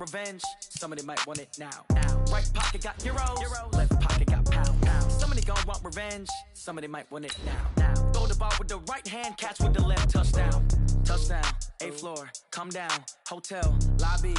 revenge. Somebody might want it now. Right pocket got euros. Left pocket got pounds. Somebody gon' want revenge. Somebody might want it now. Throw the ball with the right hand, catch with the left. Touchdown. Touchdown. 8th floor. Come down. Hotel. Lobby.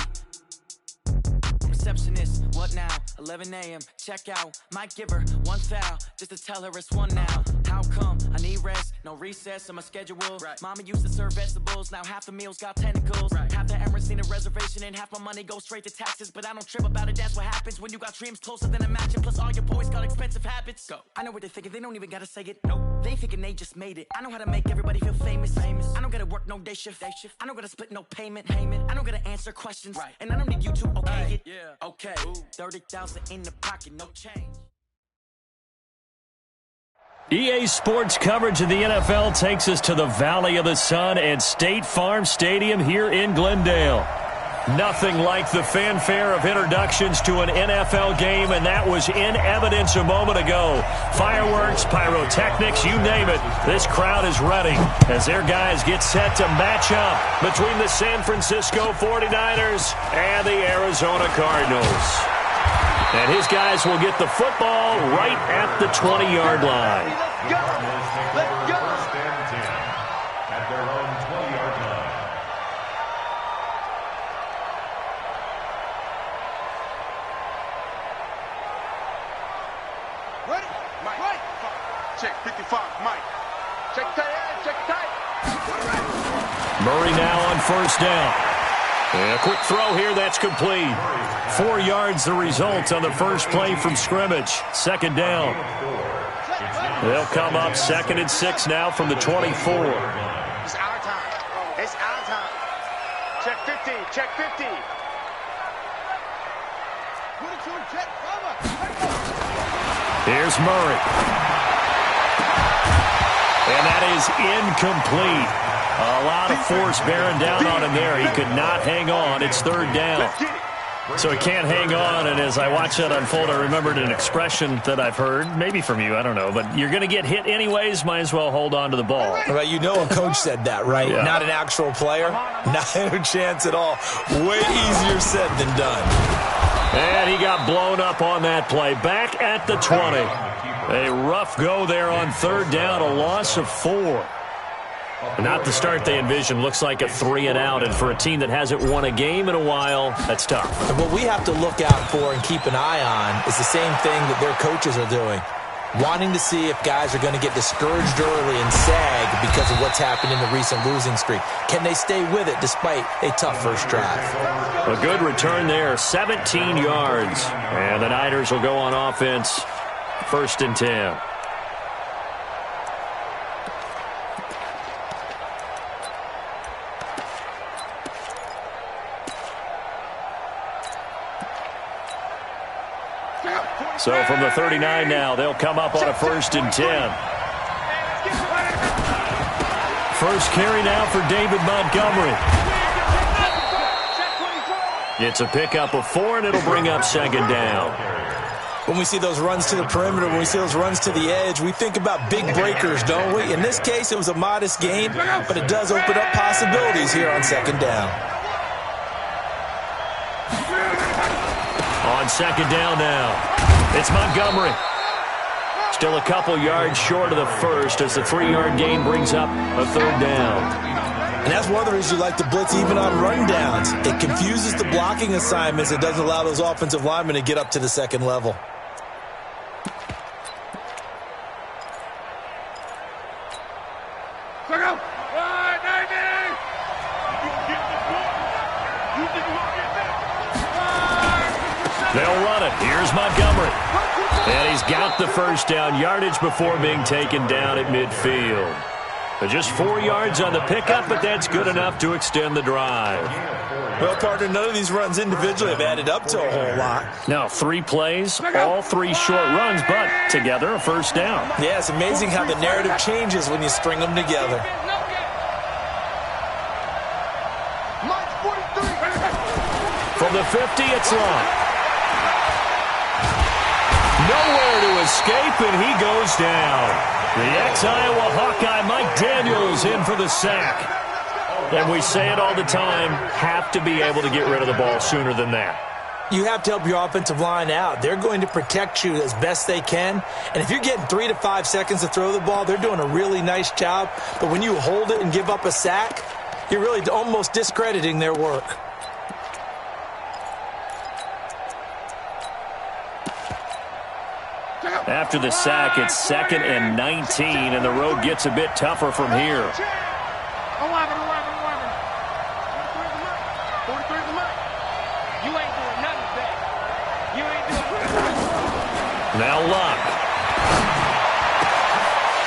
Receptionist, what now? 11 a.m. Check out. Might give her one foul just to tell her it's one now. How come? I need rest, no recess in my schedule. Right. Mama used to serve vegetables, now half the meals got tentacles. Right. Half the Emirates need a reservation and half my money goes straight to taxes. But I don't trip about it, that's what happens when you got dreams closer than a mansion. Plus all your boys got expensive habits. Go. I know what they're thinking, they don't even gotta say it. Nope. They thinking they just made it. I know how to make everybody feel famous. I don't gotta work no day shift. I don't gotta split no payment. I don't gotta answer questions. Right. And I don't need you to okay it. Yeah. Okay. 30,000 in the pocket, no change. EA Sports coverage of the NFL takes us to the Valley of the Sun at State Farm Stadium here in Glendale. Nothing like the fanfare of introductions to an NFL game, and that was in evidence a moment ago. Fireworks, pyrotechnics, you name it. This crowd is ready as their guys get set to match up between the San Francisco 49ers and the Arizona Cardinals. And his guys will get the football right at the 20-yard line. Let's go! Let's go! First and 10 at their own 20-yard line. Ready? Mike. Ready. Check 55. Mike. Check tight. Check tight. Murray now on first down. And a quick throw here, that's complete. 4 yards the result on the first play from scrimmage. Second down. They'll come up 2nd and 6 now from the 24. It's our time. It's our time. Check 50. Check 50. Here's Murray. And that is incomplete. A lot of force bearing down on him there. He could not hang on. It's 3rd down. So he can't hang on, and as I watch that unfold, I remembered an expression that I've heard, maybe from you, I don't know, but you're going to get hit anyways, might as well hold on to the ball. Right, you know a coach said that, right? Yeah. Not an actual player. Not a chance at all. Way easier said than done. And he got blown up on that play. Back at the 20. A rough go there on 3rd down, a loss of 4. Not the start they envisioned. Looks like a 3 and out, and for a team that hasn't won a game in a while, that's tough. And what we have to look out for and keep an eye on is the same thing that their coaches are doing. Wanting to see if guys are going to get discouraged early and sag because of what's happened in the recent losing streak. Can they stay with it despite a tough first drive? A good return there, 17 yards. And the Niners will go on offense, 1st and 10. So from the 39 now, they'll come up on a 1st and 10. First carry now for David Montgomery. It's a pickup of 4, and it'll bring up 2nd down. When we see those runs to the perimeter, when we see those runs to the edge, we think about big breakers, don't we? In this case, it was a modest gain, but it does open up possibilities here on 2nd down. On 2nd down now. It's Montgomery. Still a couple yards short of the first as the 3-yard gain brings up a 3rd down. And that's one of the reasons you like to blitz even on rundowns. It confuses the blocking assignments. It doesn't allow those offensive linemen to get up to the 2nd level. They'll run it. Here's Montgomery. And he's got the first down, yardage before being taken down at midfield. Just 4 yards on the pickup, but that's good enough to extend the drive. Well, partner, none of these runs individually have added up to a whole lot. Now, 3 plays, all 3 short runs, but together a 1st down. Yeah, it's amazing how the narrative changes when you string them together. From the 50, it's long. Nowhere to escape, and he goes down. The ex-Iowa Hawkeye Mike Daniels in for the sack. And we say it all the time, have to be able to get rid of the ball sooner than that. You have to help your offensive line out. They're going to protect you as best they can. And if you're getting 3 to 5 seconds to throw the ball, they're doing a really nice job. But when you hold it and give up a sack, you're really almost discrediting their work. After the sack, it's 2nd and 19, and the road gets a bit tougher from here. Now Luck.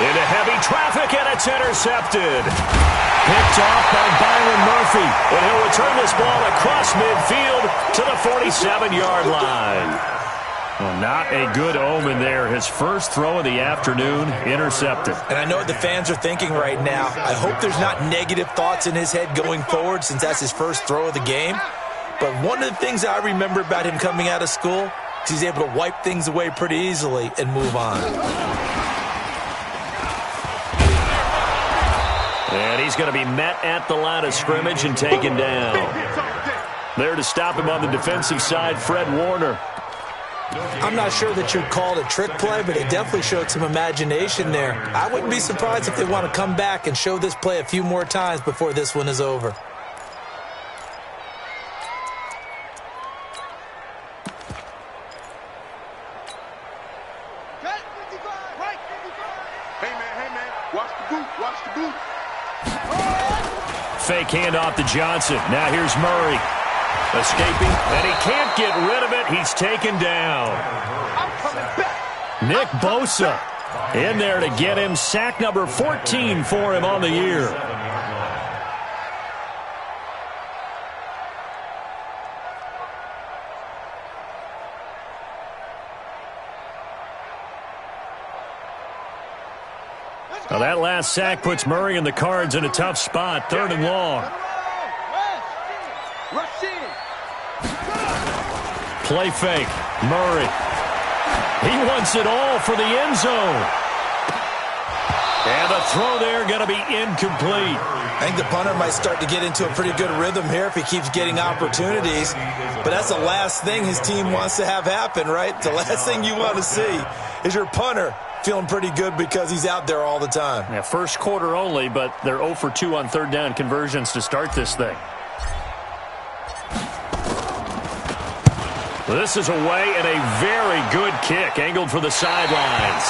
Into heavy traffic, and it's intercepted. Picked off by Byron Murphy, and he'll return this ball across midfield to the 47-yard line. Well, not a good omen there. His first throw of the afternoon, intercepted. And I know what the fans are thinking right now. I hope there's not negative thoughts in his head going forward since that's his first throw of the game. But one of the things I remember about him coming out of school is he's able to wipe things away pretty easily and move on. And he's going to be met at the line of scrimmage and taken down. There to stop him on the defensive side, Fred Warner. I'm not sure that you'd call it a trick play, but it definitely showed some imagination there. I wouldn't be surprised if they want to come back and show this play a few more times before this one is over. Hey man, watch the boot. Fake handoff to Johnson. Now here's Murray. Escaping, and he can't get rid of it. He's taken down. Nick Bosa in there to get him. Sack number 14 for him on the year. Now that last sack puts Murray and the Cards in a tough spot. 3rd and long. Play fake. Murray. He wants it all for the end zone. And the throw there going to be incomplete. I think the punter might start to get into a pretty good rhythm here if he keeps getting opportunities. But that's the last thing his team wants to have happen, right? The last thing you want to see is your punter feeling pretty good because he's out there all the time. Yeah, first quarter only, but they're 0 for 2 on 3rd down conversions to start this thing. This is away and a very good kick, angled for the sidelines.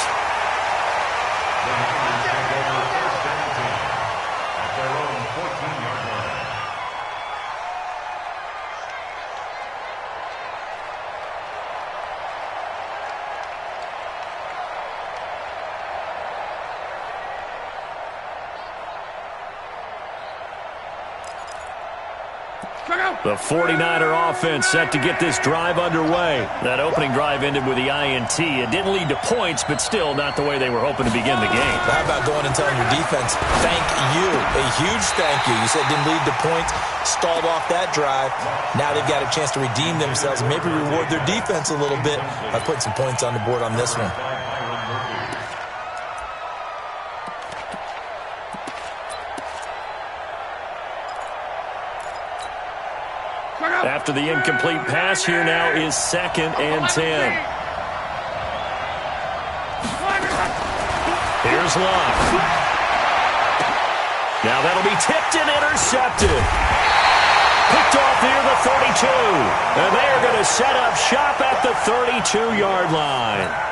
The 49er offense set to get this drive underway. That opening drive ended with the INT. It didn't lead to points, but still not the way they were hoping to begin the game. How about going and telling your defense, thank you, a huge thank you. You said it didn't lead to points, stalled off that drive. Now they've got a chance to redeem themselves and maybe reward their defense a little bit by putting some points on the board on this one. After the incomplete pass, here now is 2nd and 10. Here's Luck. Now that'll be tipped and intercepted. Picked off near the 32. And they are going to set up shop at the 32-yard line.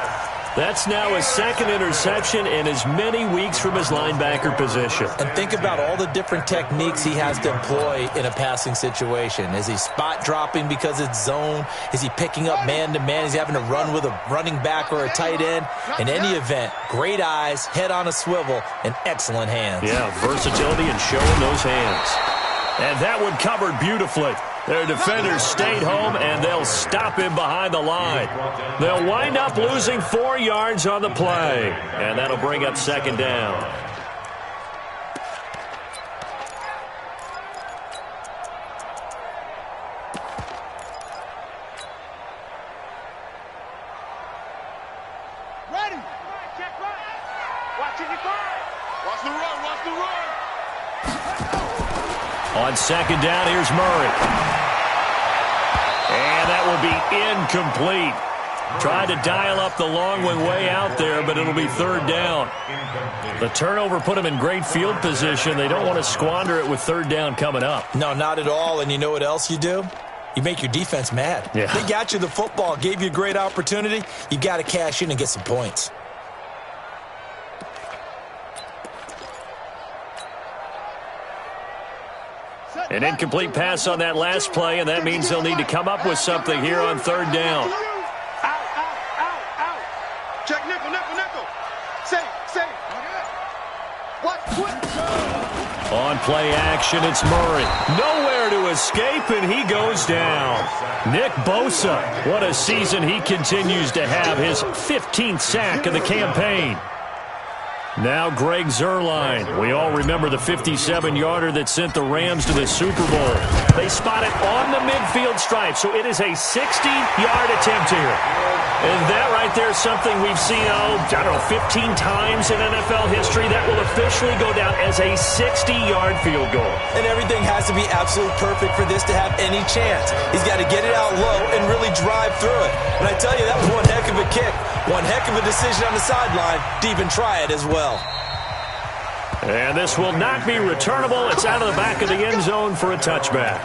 That's now his 2nd interception in as many weeks from his linebacker position. And think about all the different techniques he has to employ in a passing situation. Is he spot dropping because it's zone? Is he picking up man-to-man? Is he having to run with a running back or a tight end? In any event, great eyes, head on a swivel, and excellent hands. Yeah, versatility and showing those hands. And that one covered beautifully. Their defenders stayed home, and they'll stop him behind the line. They'll wind up losing 4 yards on the play, and that'll bring up 2nd down. Ready. Check right. Watch the run. Watch the run. On second down, here's Murray. And that will be incomplete. Tried to dial up the long one way out there, but it'll be third down. The turnover put them in great field position. They don't want to squander it with third down coming up. No, not at all. And you know what else you do? You make your defense mad. Yeah. They got you the football, gave you a great opportunity. You got to cash in and get some points. An incomplete pass on that last play, and that means they'll need to come up with something here on third down. Out. Check nickel. Safe. What? On play action, it's Murray. Nowhere to escape, and he goes down. Nick Bosa, what a season he continues to have. His 15th sack of the campaign. Now Greg Zuerlein. We all remember the 57-yarder that sent the Rams to the Super Bowl. They spot it on the midfield stripe, so it is a 60-yard attempt here. And that right there is something we've seen, 15 times in NFL history. That will officially go down as a 60-yard field goal. And everything has to be absolutely perfect for this to have any chance. He's got to get it out low and really drive through it. And I tell you, that was one heck of a kick. One heck of a decision on the sideline to even try it as well. And this will not be returnable. It's out of the back of the end zone for a touchback.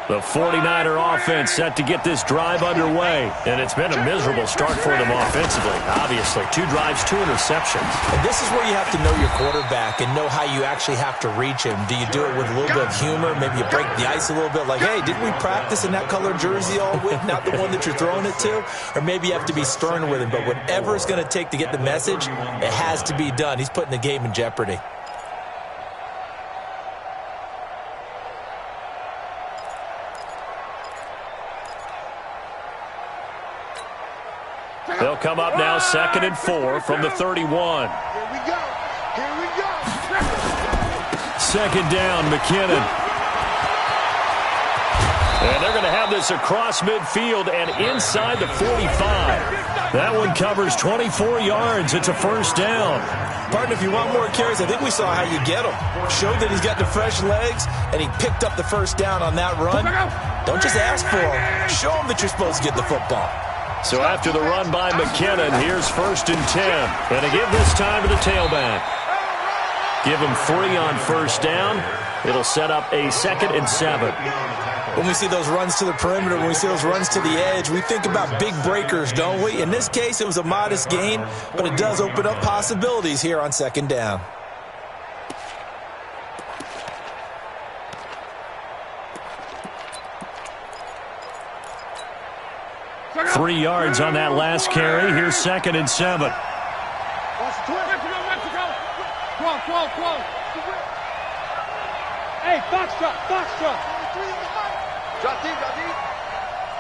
The 49er offense set to get this drive underway, and it's been a miserable start for them offensively. Obviously, 2 drives, 2 interceptions. And this is where you have to know your quarterback and know how you actually have to reach him. Do you do it with a little bit of humor? Maybe you break the ice a little bit like, hey, didn't we practice in that color jersey all week, not the one that you're throwing it to? Or maybe you have to be stern with him. But whatever it's going to take to get the message, it has to be done. He's putting the game in jeopardy. They'll come up now 2nd and 4 from the 31. Here we go. Second down, McKinnon. And they're going to have this across midfield and inside the 45. That one covers 24 yards. It's a first down. Partner, if you want more carries, I think we saw how you get him. Showed that he's got the fresh legs, and he picked up the first down on that run. Don't just ask for him. Show him that you're supposed to get the football. So after the run by McKinnon, here's 1st and 10. And to give this time to the tailback. Give him 3 on first down. It'll set up a 2nd and 7. When we see those runs to the perimeter, when we see those runs to the edge, we think about big breakers, don't we? In this case, it was a modest gain, but it does open up possibilities here on 2nd down. Three yards on that last carry. Here's 2nd and 7. Hey, Foxtrot. Drop deep.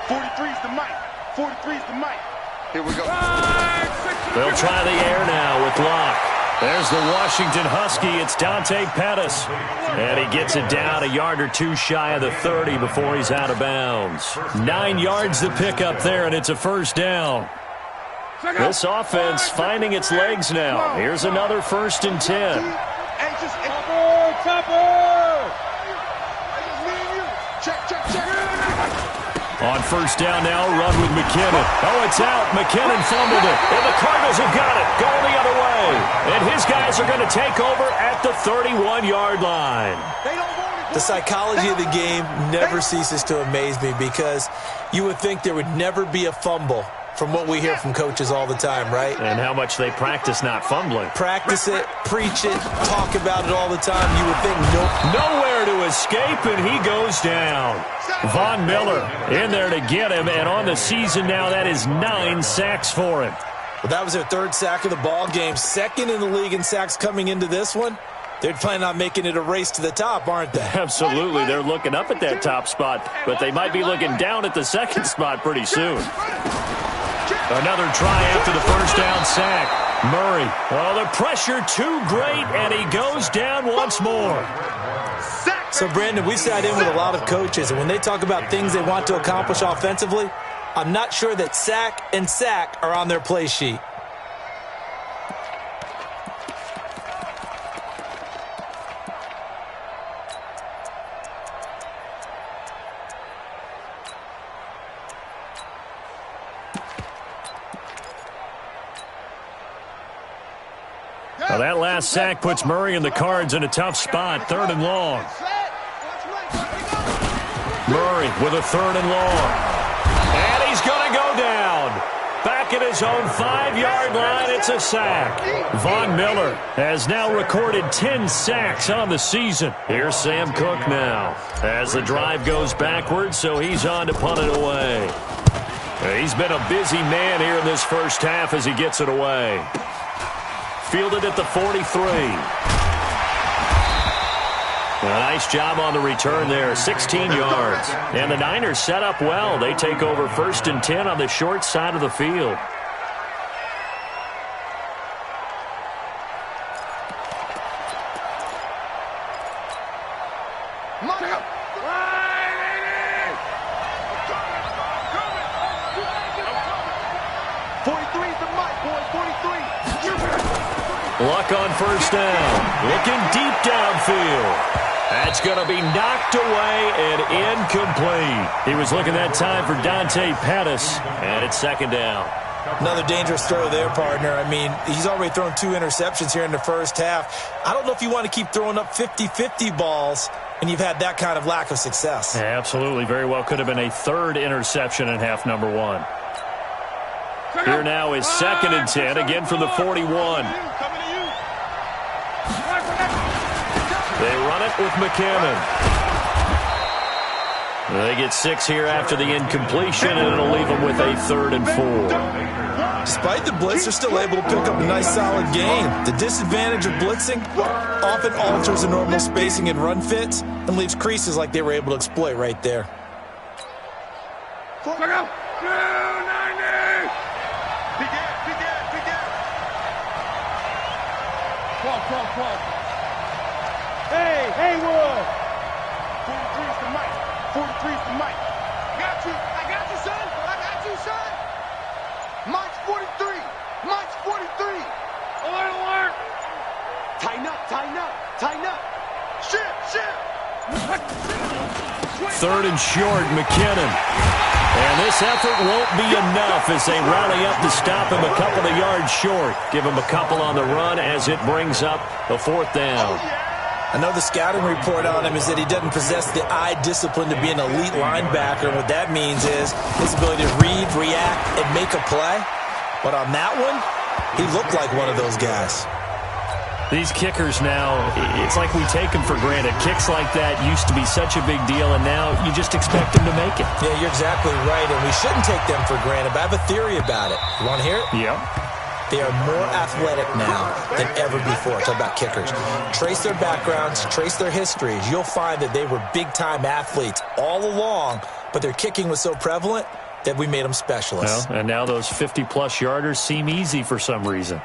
43's the mic. 43's the mic. Here we go. They'll try the air now with Locke. There's the Washington Husky. It's Dante Pettis. And he gets it down a yard or 2 shy of the 30 before he's out of bounds. 9 yards to pick up there, and it's a first down. This offense finding its legs now. Here's another 1st and 10. On first down now, run with McKinnon. Oh, it's out. McKinnon fumbled it. And the Cardinals have got it. Going the other way. And his guys are going to take over at the 31-yard line. The psychology of the game never ceases to amaze me because you would think there would never be a fumble from what we hear from coaches all the time, right? And how much they practice not fumbling. Practice it, preach it, talk about it all the time. You would think nope. Nowhere to escape, and he goes down. Von Miller in there to get him, and on the season now, that is 9 sacks for him. Well, that was their 3rd sack of the ball game. 2nd in the league in sacks coming into this one. They're planning on making it a race to the top, aren't they? Absolutely. They're looking up at that top spot, but they might be looking down at the 2nd spot pretty soon. Another try after the first down sack. Murray. Oh, the pressure too great, and he goes down once more. So, Brandon, we sat in with a lot of coaches, and when they talk about things they want to accomplish offensively, I'm not sure that sack and sack are on their play sheet. Well, that last sack puts Murray and the Cards in a tough spot, 3rd and long. Murray with a 3rd and long. And he's going to go down. Back at his own 5-yard line, it's a sack. Von Miller has now recorded 10 sacks on the season. Here's Sam Cook now as the drive goes backwards, so he's on to punt it away. He's been a busy man here in this first half as he gets it away. Fielded at the 43. A nice job on the return there, 16 yards. And the Niners set up well. They take over 1st and 10 on the short side of the field. Luck on 1st down. Looking deep downfield. That's going to be knocked away and incomplete. He was looking that time for Dante Pettis, and it's 2nd down. Another dangerous throw there, partner. I mean, he's already thrown 2 interceptions here in the first half. I don't know if you want to keep throwing up 50-50 balls, and you've had that kind of lack of success. Yeah, absolutely. Very well could have been a 3rd interception in half number 1. Here now is 2nd and 10, again from the 41. They run it with McKinnon. They get 6 here after the incompletion, and it'll leave them with a 3rd and 4. Despite the blitz, they're still able to pick up a nice solid gain. The disadvantage of blitzing often alters the normal spacing and run fits and leaves creases like they were able to exploit right there. Hey, Haywood! 43's the mic. 43's the mic. I got you, son. I got you, son. Mike's 43. Mike's 43. Alert. Tighten up. Shift. 3rd and short, McKinnon. And this effort won't be enough as they rally up to stop him a couple of yards short. Give him a couple on the run as it brings up the 4th down. I know the scouting report on him is that he doesn't possess the eye discipline to be an elite linebacker. And what that means is his ability to read, react, and make a play. But on that one, he looked like one of those guys. These kickers now, it's like we take them for granted. Kicks like that used to be such a big deal, and now you just expect them to make it. Yeah, you're exactly right, and we shouldn't take them for granted. But I have a theory about it. You want to hear it? Yeah. They are more athletic now than ever before. Talk about kickers. Trace their backgrounds, trace their histories. You'll find that they were big-time athletes all along, but their kicking was so prevalent that we made them specialists. Well, and now those 50-plus yarders seem easy for some reason.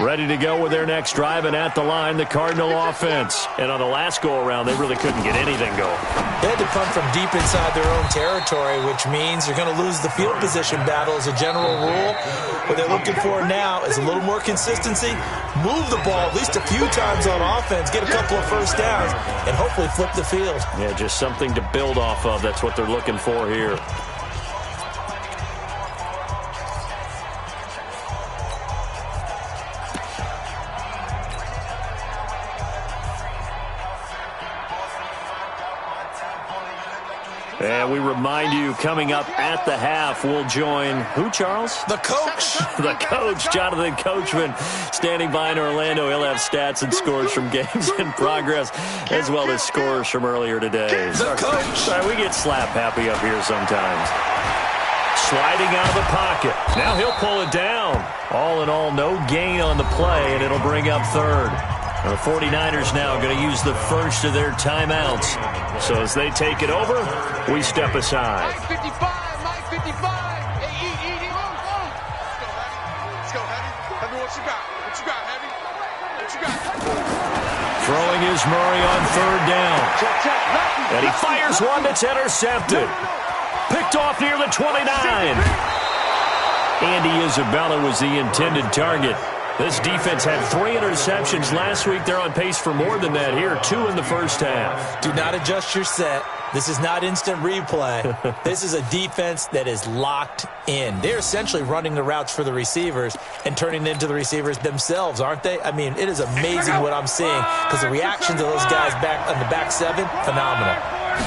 Ready to go with their next drive, and at the line, the Cardinal offense. And on the last go-around, they really couldn't get anything going. They had to punt from deep inside their own territory, which means you're going to lose the field position battle as a general rule. What they're looking for now is a little more consistency, move the ball at least a few times on offense, get a couple of first downs, and hopefully flip the field. Yeah, just something to build off of. That's what they're looking for here. And we remind you, coming up at the half, we'll join who, Charles? The coach. The coach, Jonathan Coachman, standing by in Orlando. He'll have stats and scores from games in progress, as well as scores from earlier today. The coach. Sorry, we get slap happy up here sometimes. Sliding out of the pocket. Now he'll pull it down. All in all, no gain on the play, and it'll bring up 3rd. The 49ers now going to use the first of their timeouts. So as they take it over, we step aside. Mike 55, Mike 55. Hey, eat. Let's go, Heavy. Heavy, what you got? What you got, Heavy? What you got? Throwing is Murray on third down. And he fires one that's intercepted. Picked off near the 29. Andy Isabella was the intended target. This defense had 3 interceptions last week. They're on pace for more than that here, 2 in the first half. Do not adjust your set. This is not instant replay. This is a defense that is locked in. They're essentially running the routes for the receivers and turning into the receivers themselves, aren't they? I mean, it is amazing what I'm seeing because the reaction to those guys back on the back 7, phenomenal.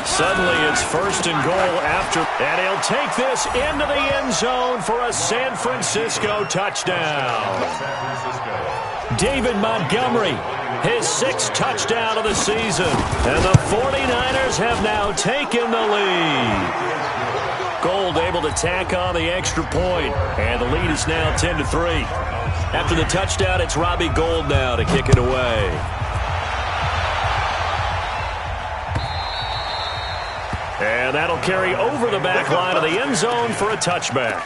Suddenly it's first and goal after, and he'll take this into the end zone for a San Francisco touchdown. David Montgomery, his 6th touchdown of the season, and the 49ers have now taken the lead. Gold able to tack on the extra point, and the lead is now 10-3. After the touchdown, it's Robbie Gould now to kick it away. And that'll carry over the back line of the end zone for a touchback.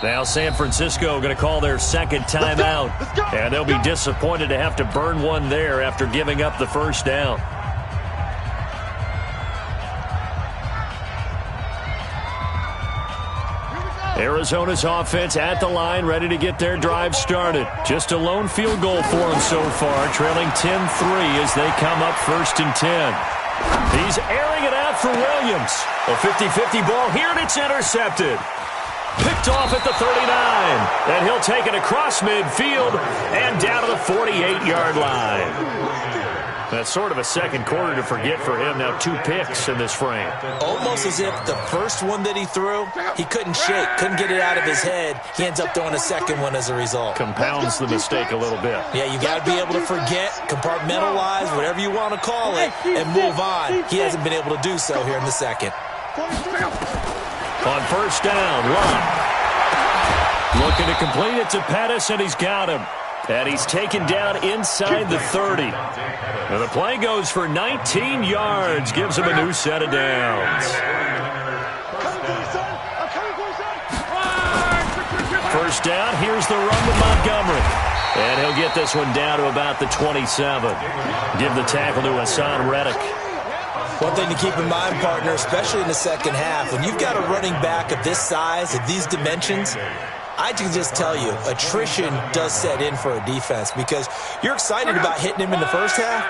Now San Francisco going to call their second timeout, and they'll be disappointed to have to burn one there after giving up the first down. Arizona's offense at the line, ready to get their drive started. Just a lone field goal for them so far, trailing 10-3 as they come up 1st and 10. He's airing it out for Williams. A 50-50 ball here, and it's intercepted. Picked off at the 39, and he'll take it across midfield and down to the 48-yard line. That's sort of a second quarter to forget for him. Now 2 picks in this frame. Almost as if the first one that he threw, he couldn't shake, couldn't get it out of his head. He ends up throwing a second one as a result. Compounds the mistake a little bit. Yeah, you got to be able to forget, compartmentalize, whatever you want to call it, and move on. He hasn't been able to do so here in the second. On first down, Lott looking to complete it to Pettis, and he's got him. And he's taken down inside the 30. And the play goes for 19 yards, gives him a new set of downs. First down, here's the run to Montgomery. And he'll get this one down to about the 27. Give the tackle to Hassan Reddick. One thing to keep in mind, partner, especially in the second half, when you've got a running back of this size, of these dimensions, I can just tell you, attrition does set in for a defense because you're excited about hitting him in the first half.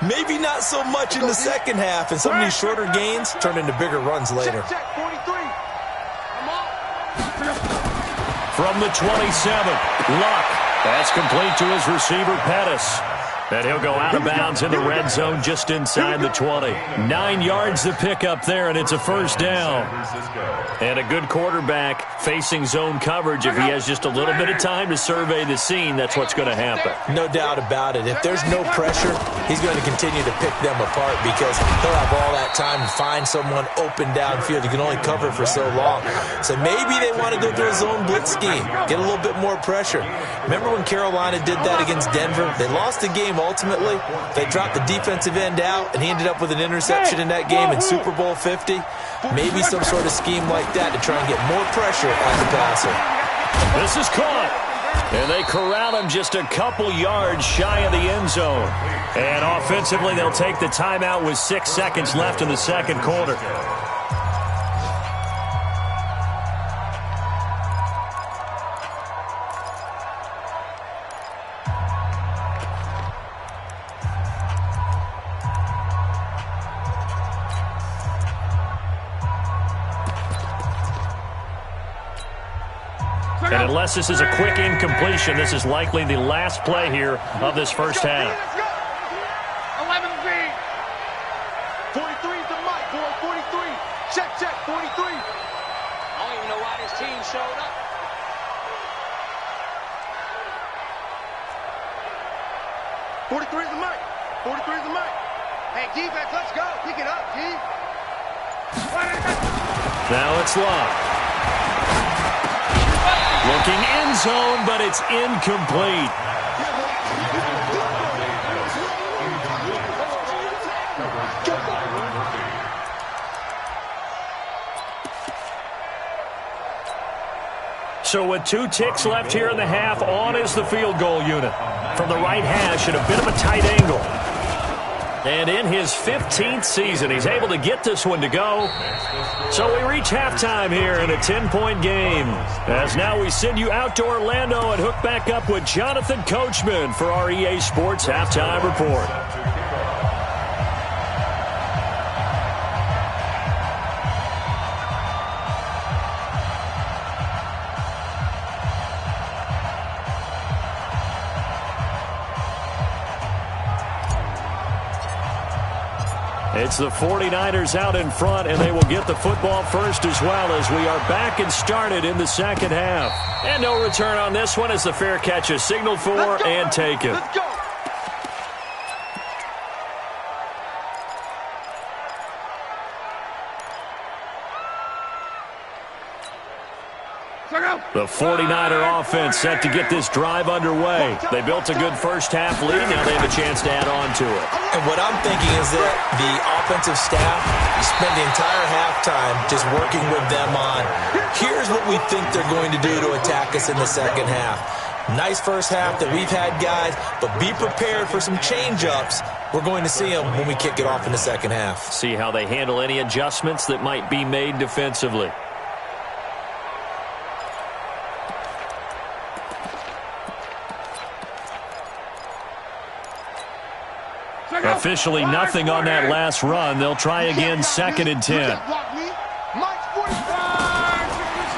Maybe not so much in the second half, and some of these shorter gains turn into bigger runs later. From the 27, Luck. That's complete to his receiver, Pettis. And he'll go out of bounds in the red zone just inside the 20. 9 yards to pick up there, and it's a first down. And a good quarterback facing zone coverage. If he has just a little bit of time to survey the scene, that's what's going to happen. No doubt about it. If there's no pressure, he's going to continue to pick them apart because he'll have all that time to find someone open downfield. He can only cover for so long. So maybe they want to go to a zone blitz scheme, get a little bit more pressure. Remember when Carolina did that against Denver? They lost the game ultimately. They dropped the defensive end out, and he ended up with an interception in that game in Super Bowl 50. Maybe some sort of scheme like that to try and get more pressure on the passer. This is caught. And they corral him just a couple yards shy of the end zone. And offensively, they'll take the timeout with 6 seconds left in the second quarter. And unless this is a quick incompletion, this is likely the last play here of this first half. 11 feet. 43 is the mic, boy. 43. Check, 43. team showed up. '43's the mic. 43's the mic. Hey, defense, let's go. Pick it up, G. Now it's Love. Looking end zone, but it's incomplete. So with 2 ticks left here in the half, on is the field goal unit. From the right hash at a bit of a tight angle. And in his 15th season, he's able to get this one to go. So we reach halftime here in a 10-point game. As now we send you out to Orlando and hook back up with Jonathan Coachman for our EA Sports Halftime Report. It's the 49ers out in front, and they will get the football first as well as we are back and started in the second half. And no return on this one as the fair catch is signaled for and taken. Let's go. The 49er offense set to get this drive underway. They built a good first-half lead. Now they have a chance to add on to it. And what I'm thinking is that the offensive staff spent the entire halftime just working with them on, here's what we think they're going to do to attack us in the second half. Nice first half that we've had, guys, but be prepared for some change-ups. We're going to see them when we kick it off in the second half. See how they handle any adjustments that might be made defensively. Officially nothing on that last run. They'll try again, 2nd and 10.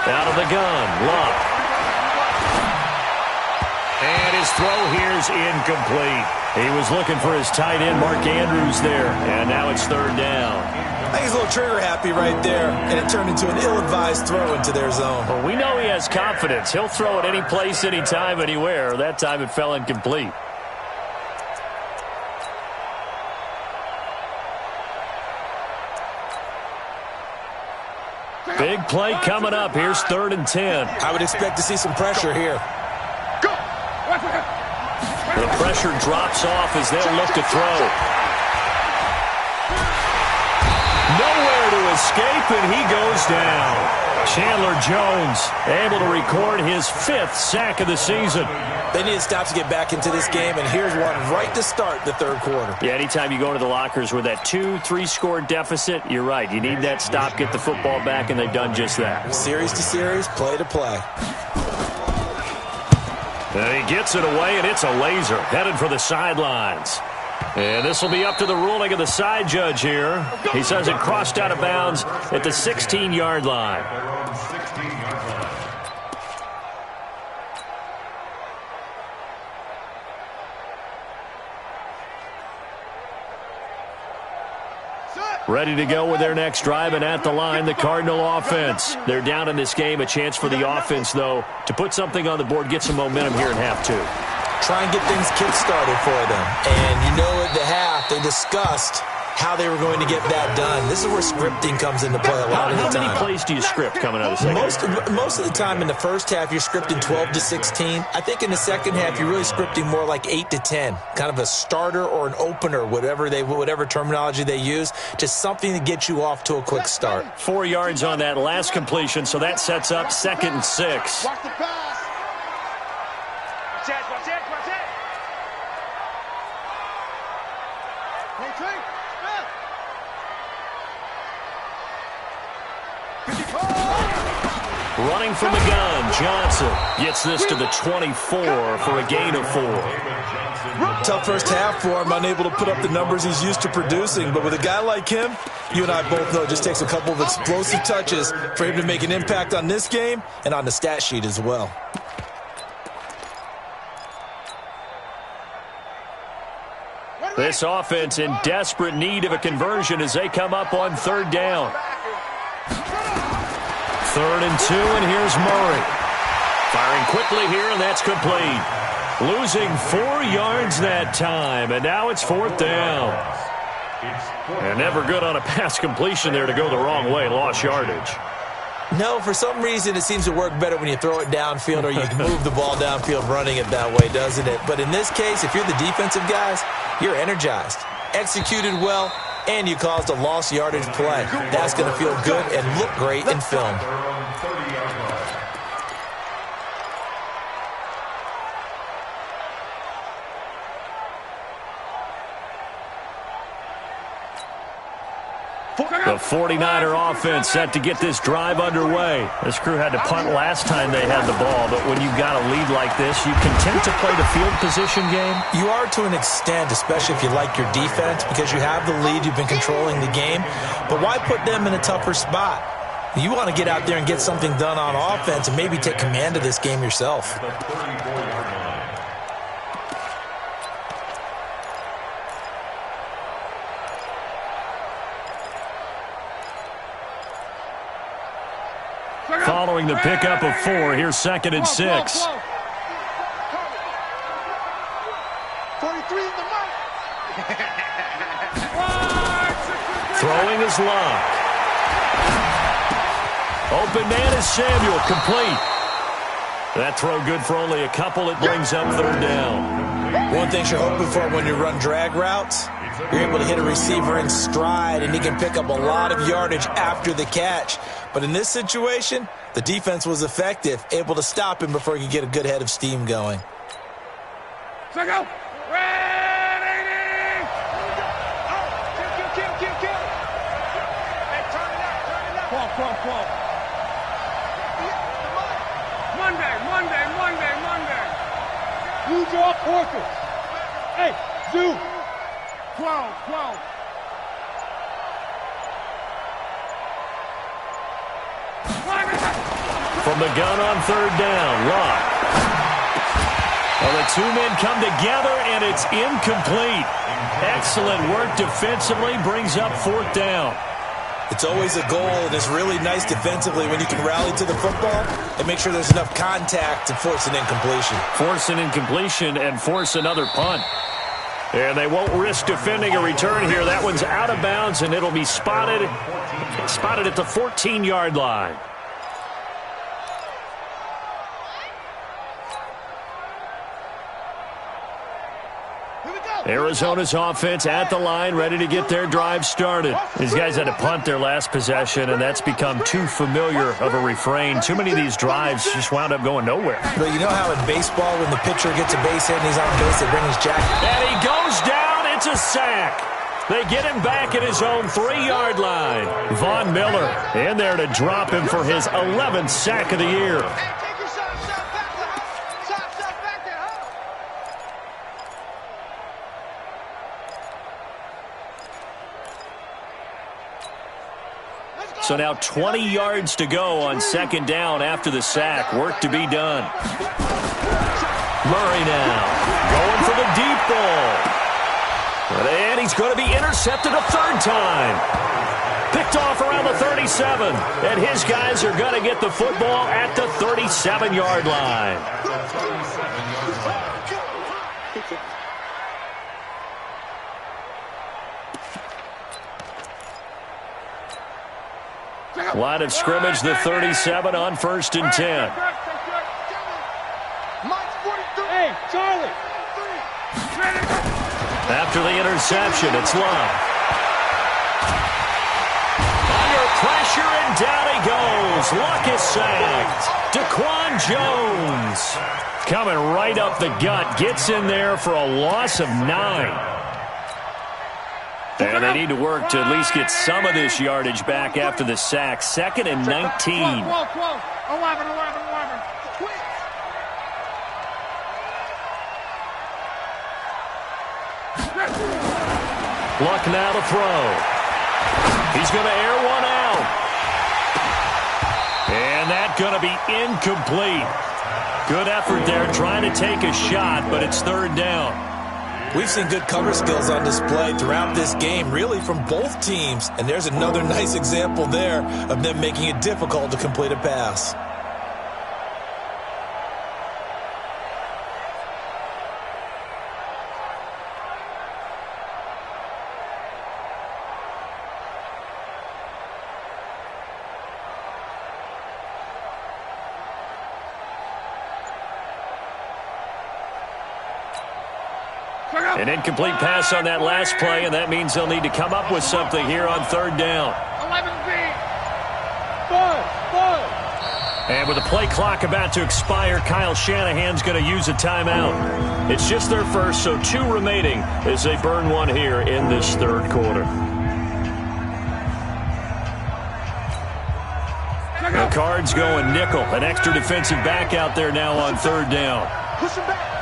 Out of the gun, Love. And his throw here's incomplete. He was looking for his tight end, Mark Andrews, there. And now it's 3rd down. I think he's a little trigger happy right there, and it turned into an ill-advised throw into their zone. Well, we know he has confidence. He'll throw it any place, anytime, anywhere. That time it fell incomplete. Big play coming up. Here's 3rd and 10. I would expect to see some pressure here. The pressure drops off as they'll look to throw. Nowhere to escape, and he goes down. Chandler Jones able to record his 5th sack of the season. They need to stop to get back into this game, and here's one right to start the 3rd quarter. Yeah, anytime you go into the lockers with that 2-3 score deficit, you're right. You need that stop, get the football back, and they've done just that. Series to series, play to play. And he gets it away, and it's a laser headed for the sidelines. And this will be up to the ruling of the side judge here. He says it crossed out of bounds at the 16-yard line. Ready to go with their next drive, and at the line, the Cardinal offense. They're down in this game. A chance for the offense, though, to put something on the board, get some momentum here in half 2. Try and get things kick-started for them. And you know at the half, they discussed how they were going to get that done. This is where scripting comes into play a lot of the time. How many plays do you script coming out of the second half? Most of the time in the first half, you're scripting 12 to 16. I think in the second half, you're really scripting more like 8 to 10. Kind of a starter or an opener, whatever terminology they use. Just something to get you off to a quick start. 4 yards on that last completion, so that sets up 2nd and 6. Watch the pass. Watch it. Running from the gun, Johnson gets this to the 24 for a gain of 4. Tough first half for him, unable to put up the numbers he's used to producing. But with a guy like him, you and I both know it just takes a couple of explosive touches for him to make an impact on this game and on the stat sheet as well. This offense in desperate need of a conversion as they come up on 3rd down. 3rd and 2, and here's Murray. Firing quickly here, and that's complete. Losing 4 yards that time, and now it's 4th down. And never good on a pass completion there to go the wrong way. Lost yardage. No, for some reason it seems to work better when you throw it downfield or you can move the ball downfield running it that way, doesn't it? But in this case, if you're the defensive guys, you're energized, executed well, and you caused a lost yardage play. That's going to feel good and look great in film. The 49er offense set to get this drive underway. This crew had to punt last time they had the ball, but when you've got a lead like this, you content to play the field position game? You are to an extent, especially if you like your defense, because you have the lead, you've been controlling the game. But why put them in a tougher spot? You want to get out there and get something done on offense and maybe take command of this game yourself. Following the pickup of 4, here's 2nd and 6. 43 in the mic. Throwing is Locke. Open man is Samuel, complete. That throw good for only a couple. It brings up 3rd down. One thing you're hoping for when you run drag routes, you're able to hit a receiver in stride, and he can pick up a lot of yardage after the catch. But in this situation, the defense was effective, able to stop him before he could get a good head of steam going. Ready! Kill. Hey, turn it up. Qual. Monday. You draw horses. Hey, Zoo. Qual. From the gun on 3rd down, Locke. Well, the 2 men come together, and it's incomplete. Excellent work defensively, brings up 4th down. It's always a goal, and it's really nice defensively when you can rally to the football and make sure there's enough contact to force an incompletion. Force an incompletion and force another punt. And they won't risk defending a return here. That one's out of bounds, and it'll be spotted at the 14-yard line. Arizona's offense at the line, ready to get their drive started. These guys had to punt their last possession, and that's become too familiar of a refrain. Too many of these drives just wound up going nowhere. But you know how in baseball, when the pitcher gets a base hit and he's on base, they bring his jacket? And he goes down. It's a sack. They get him back at his own 3-yard line. Von Miller in there to drop him for his 11th sack of the year. So now 20 yards to go on 2nd down after the sack. Work to be done. Murray now going for the deep ball. And he's going to be intercepted a 3rd time. Picked off around the 37. And his guys are going to get the football at the 37-yard line. Line of scrimmage, the 37 on 1st and 10. Hey, Charlie. After the interception, it's Locke. Under pressure, and down he goes. Locke is sacked. Daquan Jones coming right up the gut. Gets in there for a loss of 9. And they need to work to at least get some of this yardage back after the sack. 2nd and 19. 11. Luck now to throw. He's going to air one out. And that's going to be incomplete. Good effort there trying to take a shot, but it's 3rd down. We've seen good cover skills on display throughout this game, really from both teams. And there's another nice example there of them making it difficult to complete a pass. An incomplete pass on that last play, and that means they'll need to come up with something here on third down. 11B. And with the play clock about to expire, Kyle Shanahan's going to use a timeout. It's just their first, so 2 remaining as they burn one here in this third quarter. The Cards going nickel. An extra defensive back out there now on third down. Push him back.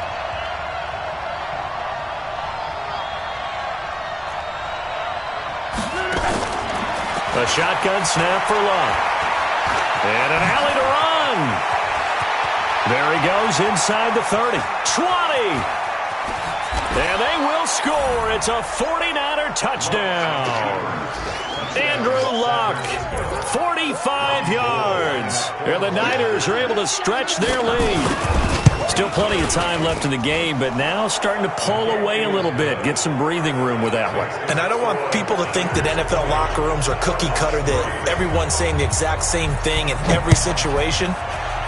A shotgun snap for Love. And an alley to run. There he goes inside the 30. 20. And they will score. It's a 49er touchdown. Andrew Luck, 45 yards. And the Niners are able to stretch their lead. Still plenty of time left in the game, but now starting to pull away a little bit, get some breathing room with that one. And I don't want people to think that NFL locker rooms are cookie cutter, that everyone's saying the exact same thing in every situation.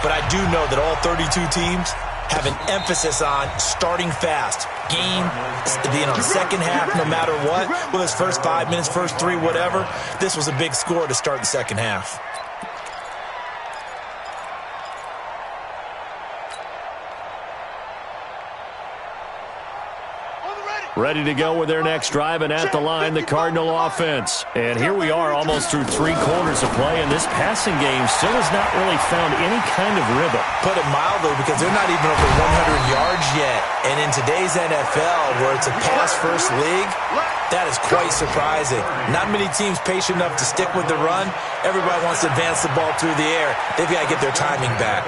But I do know that all 32 teams have an emphasis on starting fast. Second half, no matter what, whether it's first 5 minutes, first 3, whatever. This was a big score to start the second half. Ready to go with their next drive, and at the line, the Cardinal offense. And here we are almost through 3 quarters of play, and this passing game still has not really found any kind of rhythm. Put it mildly, because they're not even over 100 yards yet. And in today's NFL, where it's a pass-first league, that is quite surprising. Not many teams patient enough to stick with the run. Everybody wants to advance the ball through the air. They've got to get their timing back.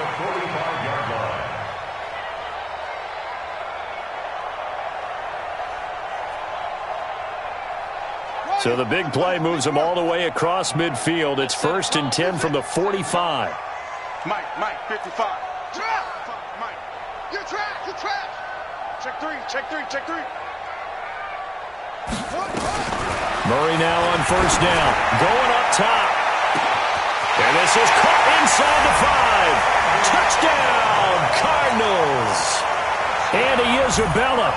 So the big play moves them all the way across midfield. It's 1st and 10 from the 45. Mike, 55. Mike, you're trash. Check three. Murray now on first down. Going up top. And this is caught inside the 5. Touchdown, Cardinals. Andy Isabella,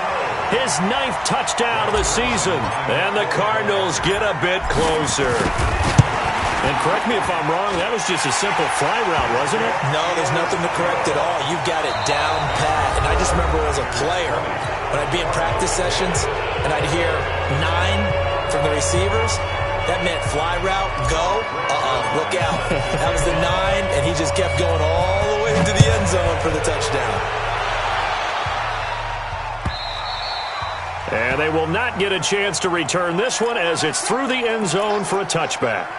his 9th touchdown of the season. And the Cardinals get a bit closer. And correct me if I'm wrong, that was just a simple fly route, wasn't it? No, there's nothing to correct at all. You've got it down pat. And I just remember as a player, when I'd be in practice sessions and I'd hear 9 from the receivers, that meant fly route, go, look out. That was the 9, and he just kept going all the way to the end zone for the touchdown. And they will not get a chance to return this one as it's through the end zone for a touchback.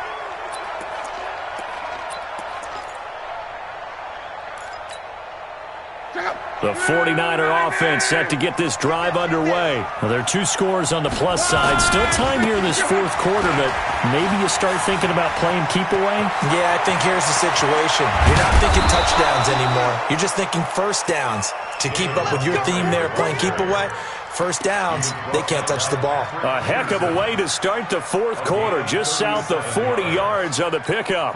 The 49er offense set to get this drive underway. Well, there are 2 scores on the plus side. Still time here in this 4th quarter, but maybe you start thinking about playing keep away? Yeah, I think here's the situation. You're not thinking touchdowns anymore. You're just thinking first downs. To keep up with your theme there, playing keep away, first downs, they can't touch the ball. A heck of a way to start the 4th quarter, just south of 40 yards on the pickup.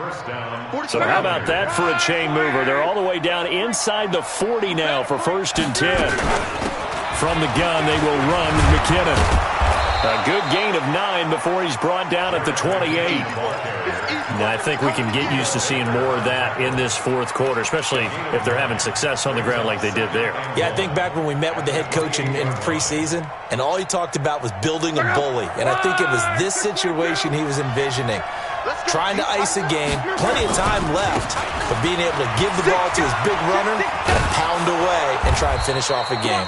So how about that for a chain mover? They're all the way down inside the 40 now for 1st and 10. From the gun, they will run McKinnon. A good gain of 9 before he's brought down at the 28. Now, I think we can get used to seeing more of that in this 4th quarter, especially if they're having success on the ground like they did there. Yeah, I think back when we met with the head coach in preseason, and all he talked about was building a bully. And I think it was this situation he was envisioning. Trying to ice a game, plenty of time left, but being able to give the ball to his big runner and pound away and try and finish off a game.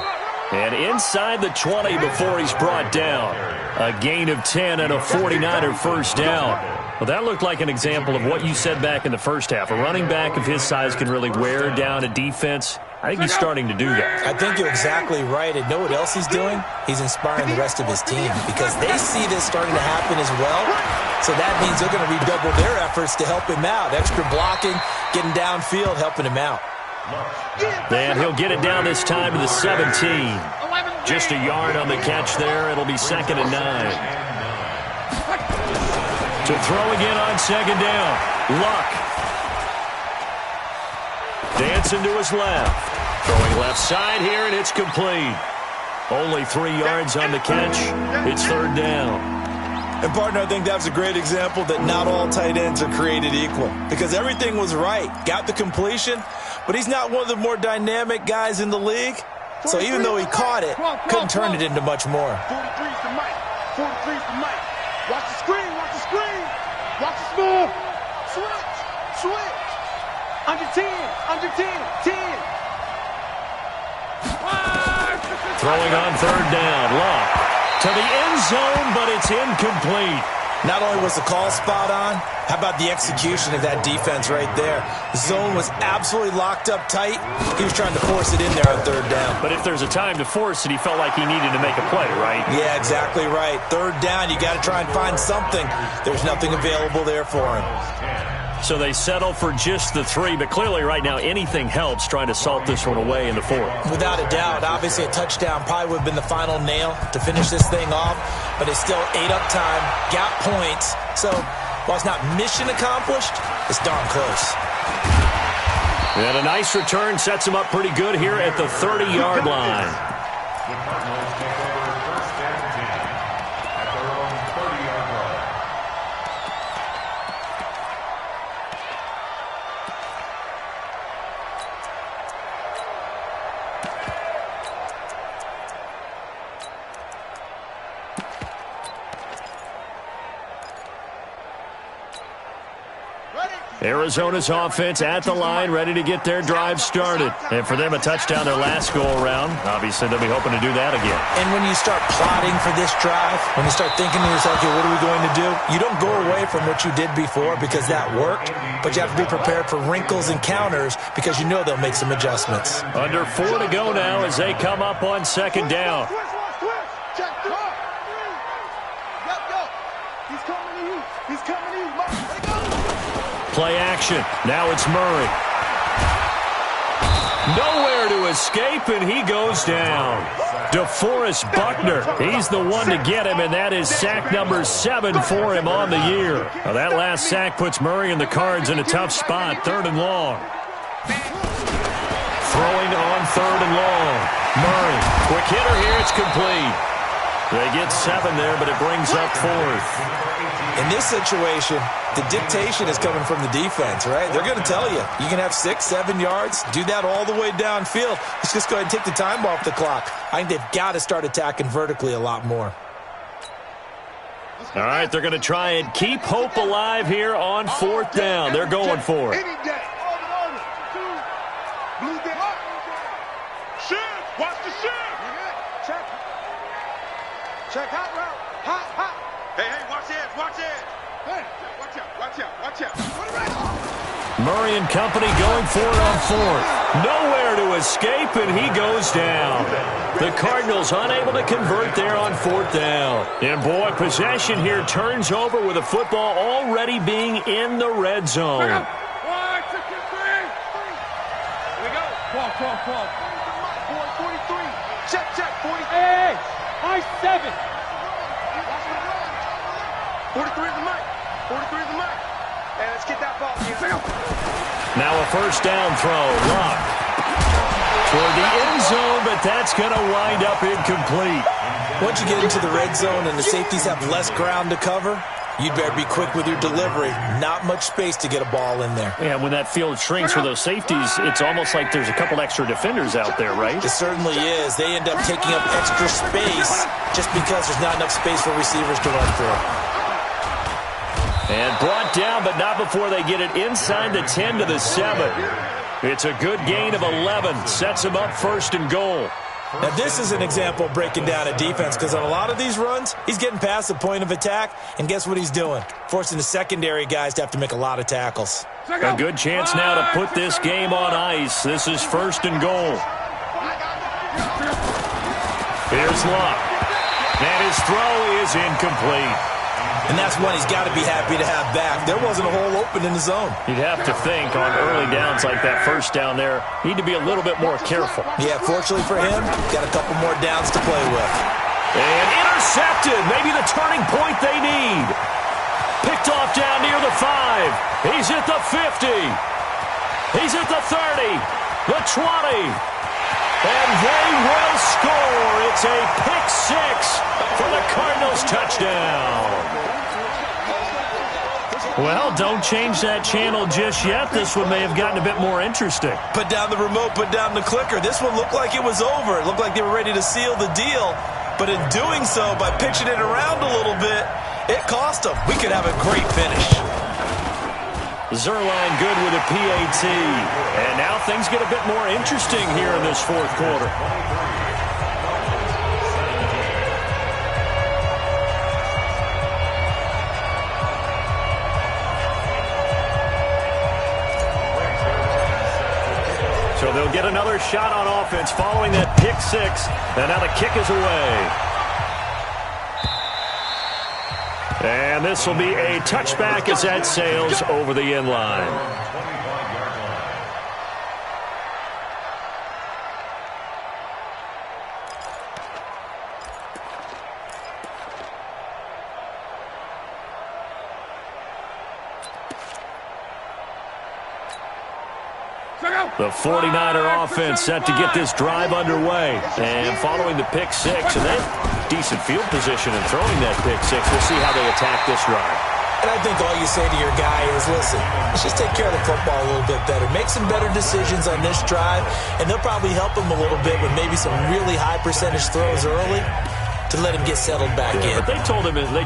And inside the 20 before he's brought down. A gain of 10 and a 49er first down. Well, that looked like an example of what you said back in the first half. A running back of his size can really wear down a defense. I think he's starting to do that. I think you're exactly right. And know what else he's doing? He's inspiring the rest of his team because they see this starting to happen as well. So that means they're going to redouble their efforts to help him out. Extra blocking, getting downfield, helping him out. And he'll get it down this time to the 17. Just a yard on the catch there. It'll be 2nd and 9. To throw again on 2nd down. Luck. Dancing to his left. Throwing left side here, and it's complete. Only 3 yards on the catch. It's 3rd down. And, partner, I think that was a great example that not all tight ends are created equal because everything was right. Got the completion, but he's not one of the more dynamic guys in the league. So even though he caught it, couldn't turn it into much more. 43's the mic. 43's the mic. Watch the screen. Watch the screen. Watch the smooth. Switch. Switch. Under 10. Under 10. 10. Throwing on 3rd down. Luck to the end zone, but it's incomplete. Not only was the call spot on, how about the execution of that defense right there? The zone was absolutely locked up tight. He was trying to force it in there on 3rd down. But if there's a time to force it, he felt like he needed to make a play, right? Yeah, exactly right. 3rd down, you got to try and find something. There's nothing available there for him. So they settle for just the 3, but clearly right now anything helps trying to salt this one away in the 4th. Without a doubt, obviously a touchdown probably would have been the final nail to finish this thing off, but it's still 8 up time, got points. So while it's not mission accomplished, it's darn close. And a nice return sets him up pretty good here at the 30-yard line. The Cardinals take over 1st and 10 at their own 30-yard line. Arizona's offense at the line, ready to get their drive started. And for them, a touchdown their last go-around. Obviously, they'll be hoping to do that again. And when you start plotting for this drive, when you start thinking to yourself, okay, what are we going to do? You don't go away from what you did before because that worked, but you have to be prepared for wrinkles and counters because you know they'll make some adjustments. Under 4 to go now as they come up on 2nd down. Check 3. Go. He's coming to you. He's coming to you. Let it go. Play action. Now it's Murray. Nowhere to escape, and he goes down. DeForest Buckner, he's the one to get him, and that is sack number 7 for him on the year. Now that last sack puts Murray and the Cards in a tough spot, 3rd and long. Throwing on 3rd and long. Murray, quick hitter here, it's complete. They get 7 there, but it brings up 4th. In this situation, the dictation is coming from the defense, right? They're going to tell you, you can have 6, 7 yards, do that all the way downfield. Let's just go ahead and take the time off the clock. I think they've got to start attacking vertically a lot more. All right, they're going to try and keep hope alive here on 4th down. They're going for it. Watch the shift. Check hot route. Hot. Hey, watch it. Watch it. Hey, watch out. Murray and company going for it on 4th. Nowhere to escape, and he goes down. The Cardinals unable to convert there on 4th down. And, boy, possession here turns over with the football already being in the red zone. 1, 2, 3. Here we go. Ball. 43. Check. 40. Hey. I-7. 43 is the mic. 43 is the mic. Hey, let's get that ball. Now a 1st down throw. Luck toward the end zone, but that's going to wind up incomplete. Once you get into the red zone and the safeties have less ground to cover, you'd better be quick with your delivery. Not much space to get a ball in there. Yeah, when that field shrinks for those safeties, it's almost like there's a couple extra defenders out there, right? It certainly is. They end up taking up extra space just because there's not enough space for receivers to run through. And brought down, but not before they get it inside the 10 to the 7. It's a good gain of 11. Sets them up 1st and goal. Now, this is an example of breaking down a defense because on a lot of these runs, he's getting past the point of attack, and guess what he's doing? Forcing the secondary guys to have to make a lot of tackles. A good chance now to put this game on ice. This is 1st and goal. Here's Luck. And his throw is incomplete. And that's one he's got to be happy to have back. There wasn't a hole open in the zone. You'd have to think on early downs like that first down there, need to be a little bit more careful. Yeah, fortunately for him, got a couple more downs to play with. And intercepted. Maybe the turning point they need. Picked off down near the 5. He's at the 50. He's at the 30. The 20. And they will score. It's a pick 6 for the Cardinals touchdown. Well, don't change that channel just yet. This one may have gotten a bit more interesting. Put down the remote, put down the clicker. This one looked like it was over. It looked like they were ready to seal the deal. But in doing so, by pitching it around a little bit, it cost them. We could have a great finish. Zerline good with a PAT. And now things get a bit more interesting here in this 4th quarter. So they'll get another shot on offense following that pick 6. And now the kick is away. And this will be a touchback as that sails over the end line. The 49er offense set to get this drive underway. And following the pick 6, and then decent field position and throwing that pick 6. We'll see how they attack this drive. And I think all you say to your guy is, listen, let's just take care of the football a little bit better. Make some better decisions on this drive, and they'll probably help him a little bit with maybe some really high percentage throws early to let him get settled back in. But they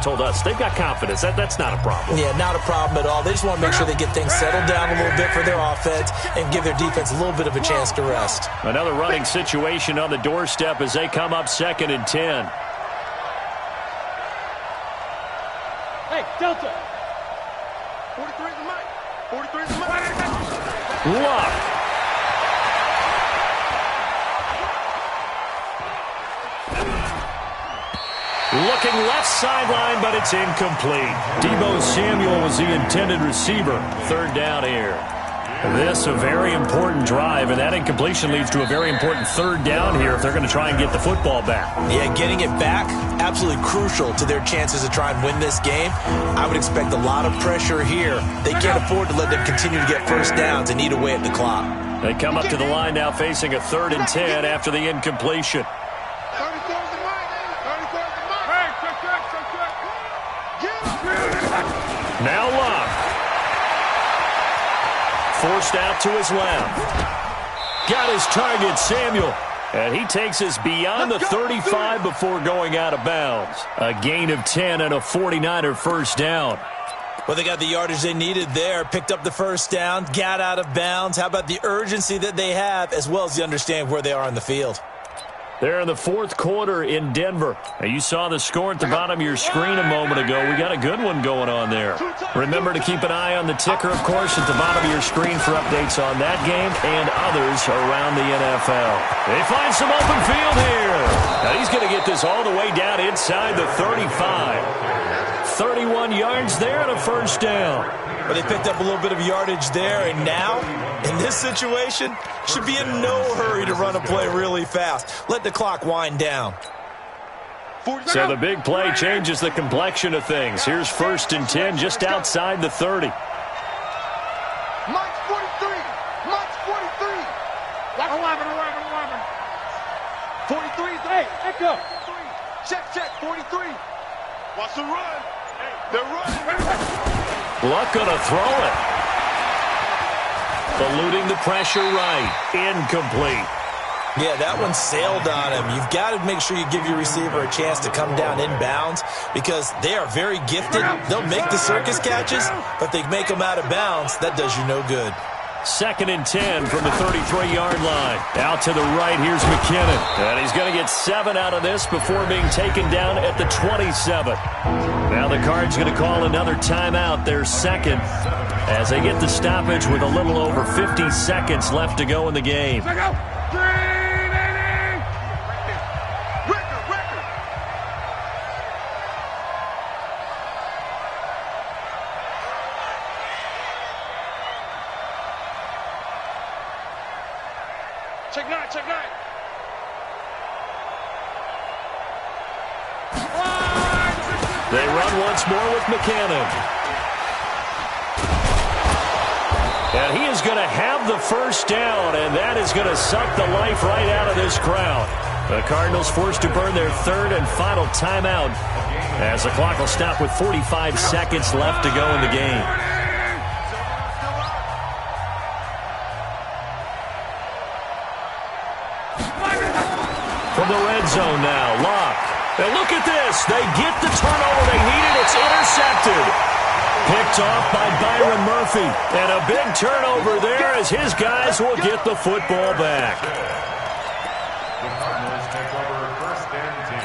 told us, they've got confidence. That's not a problem. Yeah, not a problem at all. They just want to make sure they get things settled down a little bit for their offense and give their defense a little bit of a chance to rest. Another running situation on the doorstep as they come up 2nd and 10. Hey, Delta. 43 is the mic. 43 is the mic. Luck. Looking left sideline, but it's incomplete. Deebo Samuel was the intended receiver. 3rd down here. This a very important drive, and that incompletion leads to a very important 3rd down here if they're going to try and get the football back. Yeah, getting it back, absolutely crucial to their chances to try and win this game. I would expect a lot of pressure here. They can't afford to let them continue to get first downs and eat away at the clock. They come up to the line now facing a 3rd and 10 after the incompletion. Now Luck. Forced out to his left. Got his target, Samuel. And he takes us beyond the 35 before going out of bounds. A gain of 10 and a 49er first down. Well, they got the yardage they needed there, picked up the first down, got out of bounds. How about the urgency that they have, as well as the understanding where they are on the field? They're in the 4th quarter in Denver. Now, you saw the score at the bottom of your screen a moment ago. We got a good one going on there. Remember to keep an eye on the ticker, of course, at the bottom of your screen for updates on that game and others around the NFL. They find some open field here. Now, he's going to get this all the way down inside the 35. 31 yards there and a first down. But they picked up a little bit of yardage there, and now, in this situation, should be in no hurry to run a play really fast. Let the clock wind down. So the big play changes the complexion of things. Here's 1st and 10 just outside the 30. Mike's 43. Mike's 43. 43. Hey, let go. Check, 43. Watch the run. They're running. Luck gonna throw it. Eluding the pressure right. Incomplete. Yeah, that one sailed on him. You've got to make sure you give your receiver a chance to come down inbounds because they are very gifted. They'll make the circus catches, but if they make them out of bounds, that does you no good. 2nd and 10 from the 33-yard line. Out to the right, here's McKinnon. And he's going to get 7 out of this before being taken down at the 27. Now the Cards going to call another timeout, their second, as they get the stoppage with a little over 50 seconds left to go in the game. Check nine, check nine. They run once more with McKinnon. And he is going to have the first down, and that is going to suck the life right out of this crowd. The Cardinals forced to burn their 3rd and final timeout as the clock will stop with 45 seconds left to go in the game. From the red zone now, Locke. And look at this. They get the turnover they needed. It's intercepted. Picked off by Byron Murphy. And a big turnover there as his guys will get the football back. The Cardinals take over 1st and 10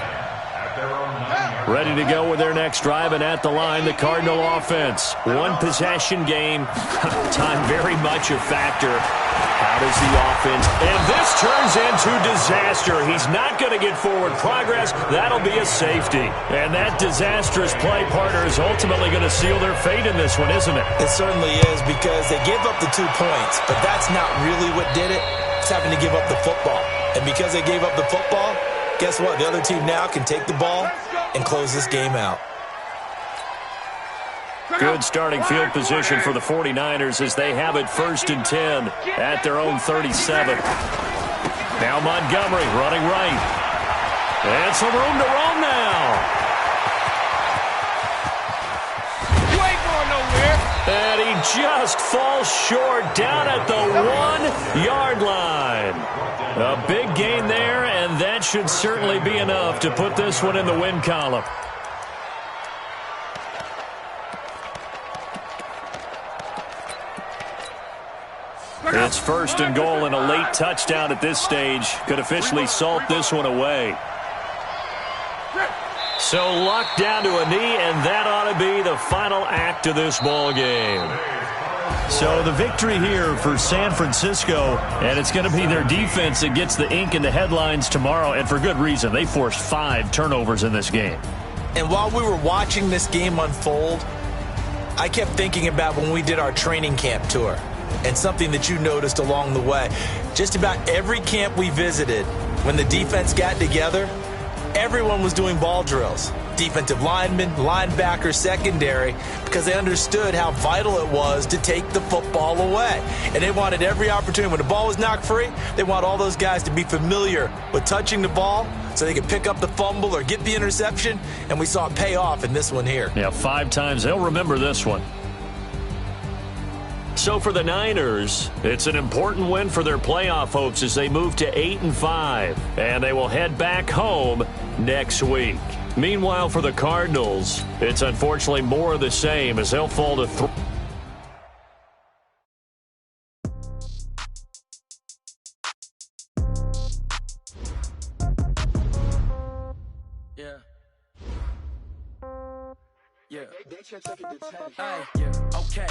at their own 9-yard line. Ready to go with their next drive, and at the line, the Cardinal offense. One possession game. Time very much a factor. How does the offense? And this turns into disaster. He's not going to get forward progress. That'll be a safety. And that disastrous play partner is ultimately going to seal their fate in this one, isn't it? It certainly is, because they gave up the 2 points, but that's not really what did it. It's having to give up the football. And because they gave up the football, guess what? The other team now can take the ball and close this game out. Good starting field position for the 49ers as they have it 1st and 10 at their own 37. Now Montgomery running right. And some room to roam now. You ain't going nowhere. And he just falls short down at the 1-yard line. A big gain there, and that should certainly be enough to put this one in the win column. It's 1st and goal, and a late touchdown at this stage could officially salt this one away. So Luck down to a knee, and that ought to be the final act of this ball game. So the victory here for San Francisco, and it's going to be their defense that gets the ink in the headlines tomorrow, and for good reason. They forced 5 turnovers in this game. And while we were watching this game unfold, I kept thinking about when we did our training camp tour. And something that you noticed along the way. Just about every camp we visited, when the defense got together, everyone was doing ball drills. Defensive linemen, linebackers, secondary, because they understood how vital it was to take the football away. And they wanted every opportunity. When the ball was knocked free, they want all those guys to be familiar with touching the ball so they could pick up the fumble or get the interception. And we saw it pay off in this one here. Yeah, 5 times. They'll remember this one. So for the Niners, it's an important win for their playoff hopes as they move to 8-5, and they will head back home next week. Meanwhile, for the Cardinals, it's unfortunately more of the same as they'll fall to Okay.